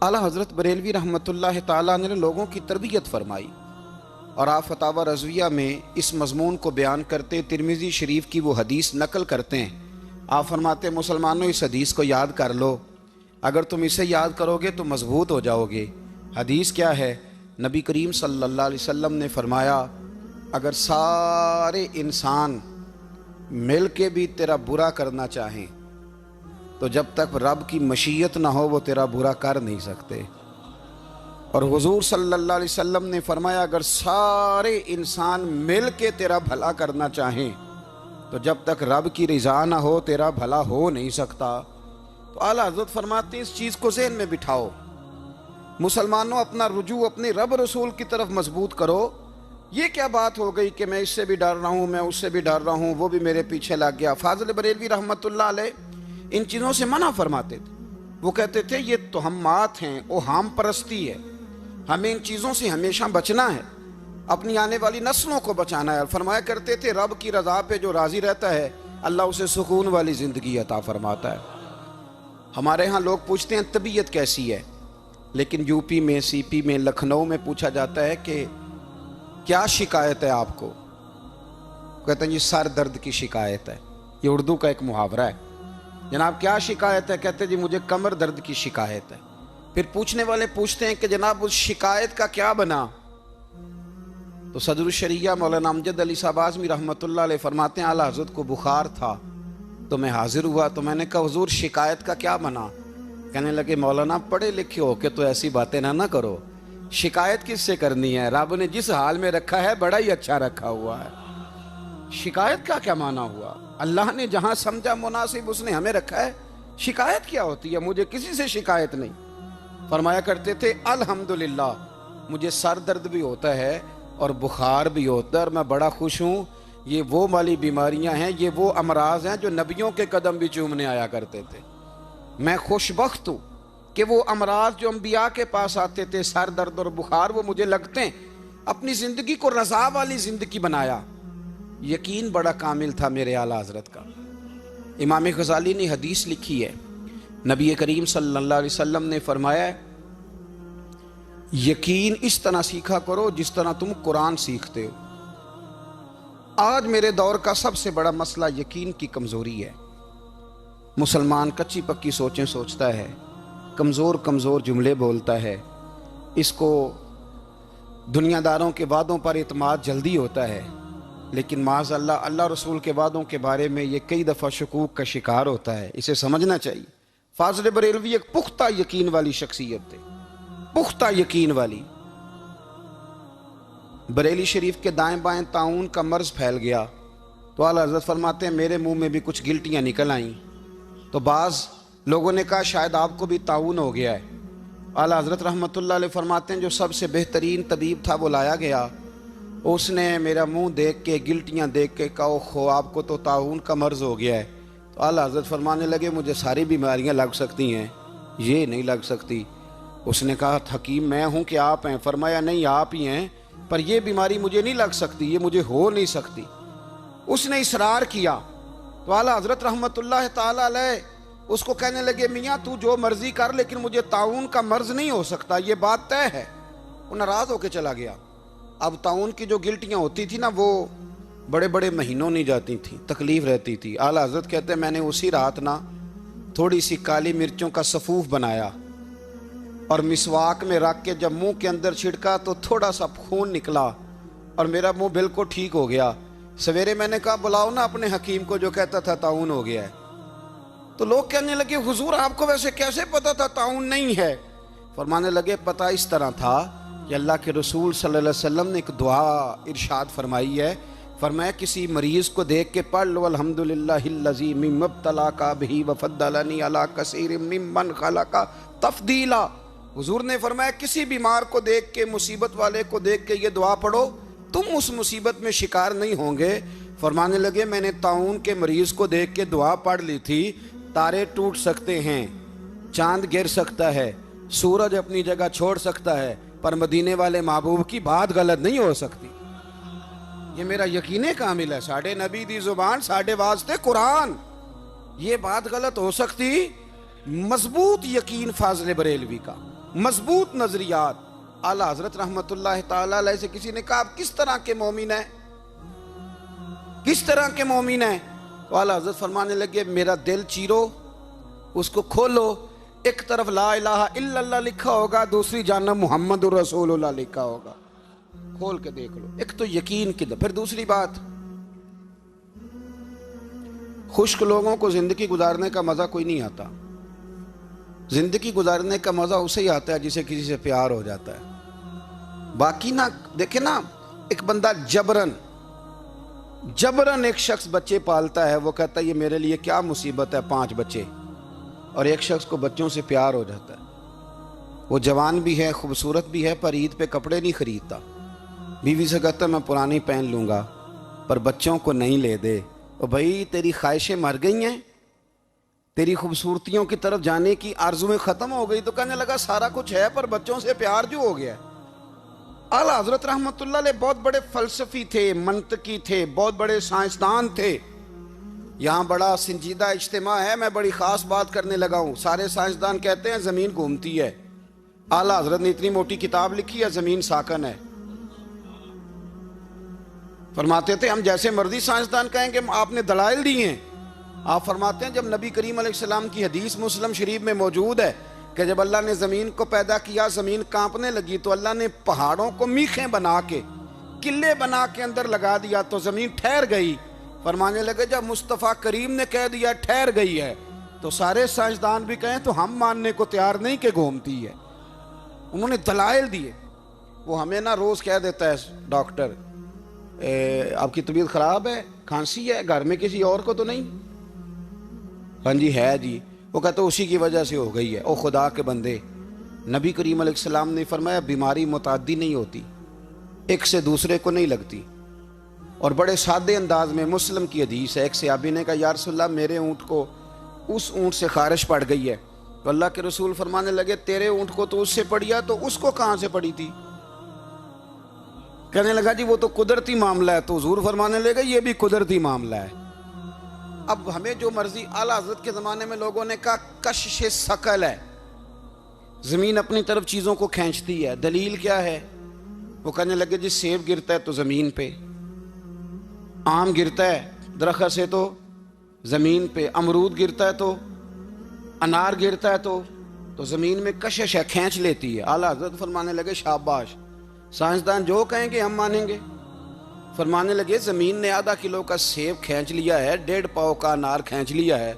اعلیٰ حضرت بریلوی رحمۃ اللہ تعالیٰ نے لوگوں کی تربیت فرمائی، اور آپ فتاوی رضویہ میں اس مضمون کو بیان کرتے ترمذی شریف کی وہ حدیث نقل کرتے ہیں۔ آپ فرماتے ہیں مسلمانوں اس حدیث کو یاد کر لو، اگر تم اسے یاد کرو گے تو مضبوط ہو جاؤ گے۔ حدیث کیا ہے؟ نبی کریم صلی اللہ علیہ وسلم نے فرمایا اگر سارے انسان مل کے بھی تیرا برا کرنا چاہیں تو جب تک رب کی مشیت نہ ہو وہ تیرا برا کر نہیں سکتے۔ اور حضور صلی اللہ علیہ وسلم نے فرمایا اگر سارے انسان مل کے تیرا بھلا کرنا چاہیں تو جب تک رب کی رضا نہ ہو تیرا بھلا ہو نہیں سکتا۔ تو اعلیٰ حضرت فرماتے ہیں اس چیز کو ذہن میں بٹھاؤ، مسلمانوں اپنا رجوع اپنے رب رسول کی طرف مضبوط کرو۔ یہ کیا بات ہو گئی کہ میں اس سے بھی ڈر رہا ہوں، میں اس سے بھی ڈر رہا ہوں، وہ بھی میرے پیچھے لگ گیا۔ فاضل بریلوی رحمۃ اللہ علیہ ان چیزوں سے منع فرماتے تھے۔ وہ کہتے تھے یہ توہمات ہیں، اوہام پرستی ہے، ہمیں ان چیزوں سے ہمیشہ بچنا ہے، اپنی آنے والی نسلوں کو بچانا ہے۔ اور فرمایا کرتے تھے رب کی رضا پہ جو راضی رہتا ہے اللہ اسے سکون والی زندگی عطا فرماتا ہے۔ ہمارے ہاں لوگ پوچھتے ہیں طبیعت کیسی ہے، لیکن یو پی میں، سی پی میں، لکھنؤ میں پوچھا جاتا ہے کہ کیا شکایت ہے آپ کو؟ کہتے ہیں یہ سر درد کی شکایت ہے۔ یہ اردو کا ایک محاورہ ہے۔ جناب کیا شکایت ہے؟ کہتے ہیں جی مجھے کمر درد کی شکایت ہے۔ پھر پوچھنے والے پوچھتے ہیں کہ جناب اس شکایت کا کیا بنا؟ تو صدر الشریعہ مولانا امجد علی صاحب اعظمی رحمۃ اللہ علیہ فرماتے ہیں اعلیٰ حضرت کو بخار تھا تو میں حاضر ہوا، تو میں نے کہا حضور شکایت کا کیا بنا؟ کہنے لگے مولانا پڑھے لکھے ہو کے تو ایسی باتیں نہ کرو، شکایت کس سے کرنی ہے؟ رب نے جس حال میں رکھا ہے بڑا ہی اچھا رکھا ہوا ہے۔ شکایت کا کیا معنی ہوا؟ اللہ نے جہاں سمجھا مناسب اس نے ہمیں رکھا ہے، شکایت کیا ہوتی ہے؟ مجھے کسی سے شکایت نہیں۔ فرمایا کرتے تھے الحمدللہ مجھے سر درد بھی ہوتا ہے اور بخار بھی ہوتا ہے اور میں بڑا خوش ہوں، یہ وہ والی بیماریاں ہیں، یہ وہ امراض ہیں جو نبیوں کے قدم بھی چومنے آیا کرتے تھے۔ میں خوش بخت ہوں کہ وہ امراض جو انبیاء کے پاس آتے تھے، سر درد اور بخار، وہ مجھے لگتے ہیں۔ اپنی زندگی کو رضا والی زندگی بنایا۔ یقین بڑا کامل تھا میرے اعلیٰ حضرت کا۔ امام غزالی نے حدیث لکھی ہے، نبی کریم صلی اللہ علیہ وسلم نے فرمایا یقین اس طرح سیکھا کرو جس طرح تم قرآن سیکھتے ہو۔ آج میرے دور کا سب سے بڑا مسئلہ یقین کی کمزوری ہے۔ مسلمان کچی پکی سوچیں سوچتا ہے، کمزور کمزور جملے بولتا ہے، اس کو دنیا داروں کے وعدوں پر اعتماد جلدی ہوتا ہے، لیکن معاذ اللہ اللہ رسول کے وعدوں کے بارے میں یہ کئی دفعہ شکوک کا شکار ہوتا ہے۔ اسے سمجھنا چاہیے۔ فاضل بریلوی ایک پختہ یقین والی شخصیت تھے، پختہ یقین والی۔ بریلی شریف کے دائیں بائیں طاعون کا مرض پھیل گیا تو اعلیٰ حضرت فرماتے ہیں میرے منہ میں بھی کچھ گلٹیاں نکل آئیں، تو بعض لوگوں نے کہا شاید آپ کو بھی طاعون ہو گیا ہے۔ اعلیٰ حضرت رحمۃ اللہ علیہ فرماتے ہیں جو سب سے بہترین طبیب تھا وہ لایا گیا، اس نے میرا منہ دیکھ کے گلٹیاں دیکھ کے کہا خو آپ کو تو طاعون کا مرض ہو گیا ہے۔ تو اعلیٰ حضرت فرمانے لگے مجھے ساری بیماریاں لگ سکتی ہیں، یہ نہیں لگ سکتی۔ اس نے کہا حکیم میں ہوں کہ آپ ہیں؟ فرمایا نہیں آپ ہی ہیں، پر یہ بیماری مجھے نہیں لگ سکتی، یہ مجھے ہو نہیں سکتی۔ اس نے اصرار کیا تو اعلیٰ حضرت رحمۃ اللہ تعالی علیہ اس کو کہنے لگے میاں تو جو مرضی کر لیکن مجھے طاعون کا مرض نہیں ہو سکتا، یہ بات طے ہے۔ وہ ناراض ہو کے چلا گیا۔ اب طاعون کی جو گلٹیاں ہوتی تھی نا وہ بڑے بڑے مہینوں نہیں جاتی تھیں، تکلیف رہتی تھی۔ اعلیٰ حضرت کہتے ہیں میں نے اسی رات نا تھوڑی سی کالی مرچوں کا سفوف بنایا اور مسواک میں رکھ کے جب منہ کے اندر چھڑکا تو تھوڑا سا خون نکلا اور میرا منہ بالکل ٹھیک ہو گیا۔ سویرے میں نے کہا بلاؤ نا اپنے حکیم کو جو کہتا تھا طاعون ہو گیا ہے۔ تو لوگ کہنے لگے حضور آپ کو ویسے کیسے پتا تھا طاعون نہیں ہے؟ فرمانے لگے پتہ اس طرح تھا کہ اللہ کے رسول صلی اللہ علیہ وسلم نے ایک دعا ارشاد فرمائی ہے، فرمایا کسی مریض کو دیکھ کے پڑھ لو الحمدللہ الذی مما ابتلاک بہ وفضلنی علی کثیر ممن خلق تفضیلا۔ حضور نے فرمایا کسی بیمار کو دیکھ کے، مصیبت والے کو دیکھ کے یہ دعا پڑھو، تم اس مصیبت میں شکار نہیں ہوں گے۔ فرمانے لگے میں نے طاعون کے مریض کو دیکھ کے دعا پڑھ لی تھی، تارے ٹوٹ سکتے ہیں، چاند گر سکتا ہے، سورج اپنی جگہ چھوڑ سکتا ہے، پر مدینے والے محبوب کی بات غلط نہیں ہو سکتی۔ یہ میرا یقین کامل ہے، ساڈے نبی دی زبان ساڈے واسطے قرآن، یہ بات غلط ہو سکتی؟ مضبوط یقین فاضل بریلوی کا، مضبوط نظریات. اعلیٰ حضرت رحمت اللہ تعالیٰ علیہ سے کسی نے کہا آپ کس طرح کے مومن ہیں, کس طرح کے مومن ہیں؟ تو اعلیٰ حضرت فرمانے لگے میرا دل چیرو, اس کو کھولو, ایک طرف لا الہ الا اللہ لکھا ہوگا, دوسری جانب محمد رسول اللہ لکھا ہوگا, کھول کے دیکھ لو. ایک تو یقین کی. پھر دوسری بات, خشک لوگوں کو زندگی گزارنے کا مزہ کوئی نہیں آتا. زندگی گزارنے کا مزہ اسے ہی آتا ہے جسے کسی سے پیار ہو جاتا ہے. باقی نہ دیکھیں نا, ایک بندہ جبرن ایک شخص بچے پالتا ہے, وہ کہتا ہے یہ میرے لیے کیا مصیبت ہے 5 بچے, اور ایک شخص کو بچوں سے پیار ہو جاتا ہے. وہ جوان بھی ہے, خوبصورت بھی ہے, پر عید پہ کپڑے نہیں خریدتا, بیوی سے کہتا ہے میں پرانی پہن لوں گا پر بچوں کو نہیں لے دے. اور بھائی تیری خواہشیں مر گئی ہیں, تیری خوبصورتیوں کی طرف جانے کی آرزویں ختم ہو گئی, تو کہنے لگا سارا کچھ ہے پر بچوں سے پیار جو ہو گیا. اعلیٰ حضرت رحمت اللہ علیہ بہت بڑے فلسفی تھے, منطقی تھے, بہت بڑے سائنسدان تھے. یہاں بڑا سنجیدہ اجتماع ہے, میں بڑی خاص بات کرنے لگا ہوں. سارے سائنسدان کہتے ہیں زمین گھومتی ہے, اعلیٰ حضرت نے اتنی موٹی کتاب لکھی ہے زمین ساکن ہے. فرماتے تھے ہم جیسے مرضی سائنسدان کہیں کہ آپ نے دلائل دیے ہیں. آپ فرماتے ہیں جب نبی کریم علیہ السلام کی حدیث مسلم شریف میں موجود ہے کہ جب اللہ نے زمین کو پیدا کیا زمین کانپنے لگی, تو اللہ نے پہاڑوں کو میخیں بنا کے قلعے بنا کے اندر لگا دیا تو زمین ٹھہر گئی. فرمانے لگے جب مصطفیٰ کریم نے کہہ دیا ٹھہر گئی ہے تو سارے سائنسدان بھی کہیں تو ہم ماننے کو تیار نہیں کہ گھومتی ہے. انہوں نے دلائل دیے. وہ ہمیں نہ روز کہہ دیتا ہے ڈاکٹر آپ کی طبیعت خراب ہے, کھانسی ہے, گھر میں کسی اور کو تو نہیں؟ ہاں جی ہے جی. وہ کہتے اسی کی وجہ سے ہو گئی ہے. او خدا کے بندے, نبی کریم علیہ السلام نے فرمایا بیماری متعدی نہیں ہوتی, ایک سے دوسرے کو نہیں لگتی. اور بڑے سادے انداز میں مسلم کی حدیث ہے, ایک صحابی نے کہا یا رسول اللہ میرے اونٹ کو اس اونٹ سے خارش پڑ گئی ہے. تو اللہ کے رسول فرمانے لگے تیرے اونٹ کو تو اس سے پڑی ہے, تو اس کو کہاں سے پڑی تھی؟ کہنے لگا جی وہ تو قدرتی معاملہ ہے. تو حضور فرمانے لگے یہ بھی قدرتی معاملہ ہے. اب ہمیں جو مرضی, اعلیٰ حضرت کے زمانے میں لوگوں نے کہا کشش ثقل ہے, زمین اپنی طرف چیزوں کو کھینچتی ہے. دلیل کیا ہے؟ وہ کہنے لگے جی سیب گرتا ہے تو زمین پہ, آم گرتا ہے درخت سے تو زمین پہ, امرود گرتا ہے تو, انار گرتا ہے تو زمین میں کشش ہے, کھینچ لیتی ہے. اعلیٰ حضرت فرمانے لگے شاباش, سائنسدان جو کہیں گے ہم مانیں گے. فرمانے لگے زمین نے آدھا کلو کا سیب کھینچ لیا ہے, 1.5 پاؤ کا انار کھینچ لیا ہے,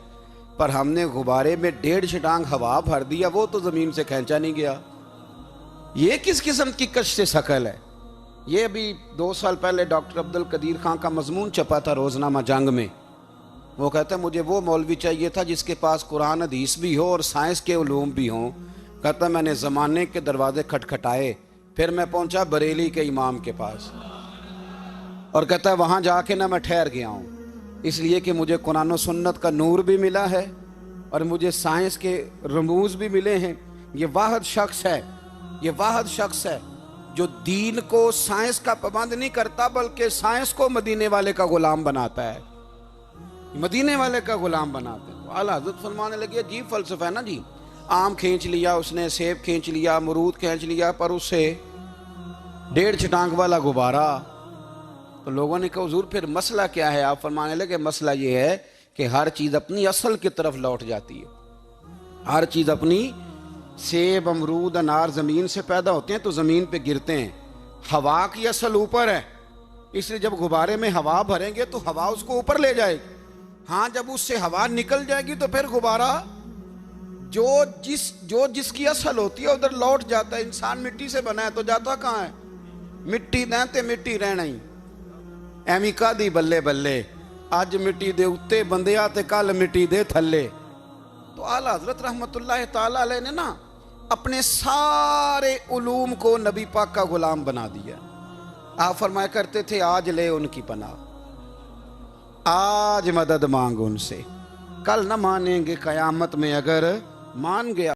پر ہم نے غبارے میں 1.5 چھٹانگ ہوا بھر دیا, وہ تو زمین سے کھینچا نہیں گیا. یہ کس قسم کی کش سے ثقل ہے؟ یہ ابھی 2 سال پہلے ڈاکٹر عبد القدیر خان کا مضمون چھپا تھا روزنامہ جنگ میں. وہ کہتا ہے مجھے وہ مولوی چاہیے تھا جس کے پاس قرآن حدیث بھی ہو اور سائنس کے علوم بھی ہوں. کہتا میں نے زمانے کے دروازے کھٹکھٹائے, پھر میں پہنچا بریلی کے امام کے پاس, اور کہتا ہے وہاں جا کے نہ میں ٹھہر گیا ہوں, اس لیے کہ مجھے قرآن و سنت کا نور بھی ملا ہے اور مجھے سائنس کے رموز بھی ملے ہیں. یہ واحد شخص ہے جو دین کو سائنس کا پابند نہیں کرتا بلکہ سائنس کو مدینے والے کا غلام بناتا ہے, مدینے والے کا غلام بناتے ہیں. تو اعلیٰ حضرت فرمانے لگے عجیب فلسفہ ہے نا جی, آم کھینچ لیا اس نے, سیب کھینچ لیا, امرود کھینچ لیا, پر اس سے 1.5 چھٹانگ والا غبارہ. تو لوگوں نے کہا حضور پھر مسئلہ کیا ہے؟ آپ فرمانے لگے مسئلہ یہ ہے کہ ہر چیز اپنی اصل کی طرف لوٹ جاتی ہے. ہر چیز اپنی, سیب امرود انار زمین سے پیدا ہوتے ہیں تو زمین پہ گرتے ہیں. ہوا کی اصل اوپر ہے, اس لیے جب غبارے میں ہوا بھریں گے تو ہوا اس کو اوپر لے جائے گی. ہاں جب اس سے ہوا نکل جائے گی تو پھر غبارہ جو جس کی اصل ہوتی ہے ادھر لوٹ جاتا ہے. انسان مٹی سے بنا ہے تو جاتا کہاں ہے؟ مٹی دیں مٹی رہنا ہی. ایویں کا دی بلے بلے, اج مٹی دے اتے بندیا تے کل مٹی دے تھلے. تو اعلیٰ حضرت رحمت اللہ تعالیٰ علیہ نے نا اپنے سارے علوم کو نبی پاک کا غلام بنا دیا. آپ فرمایا کرتے تھے آج لے ان کی پناہ, آج مدد مانگ ان سے, کل نہ مانیں گے قیامت میں اگر مان گیا.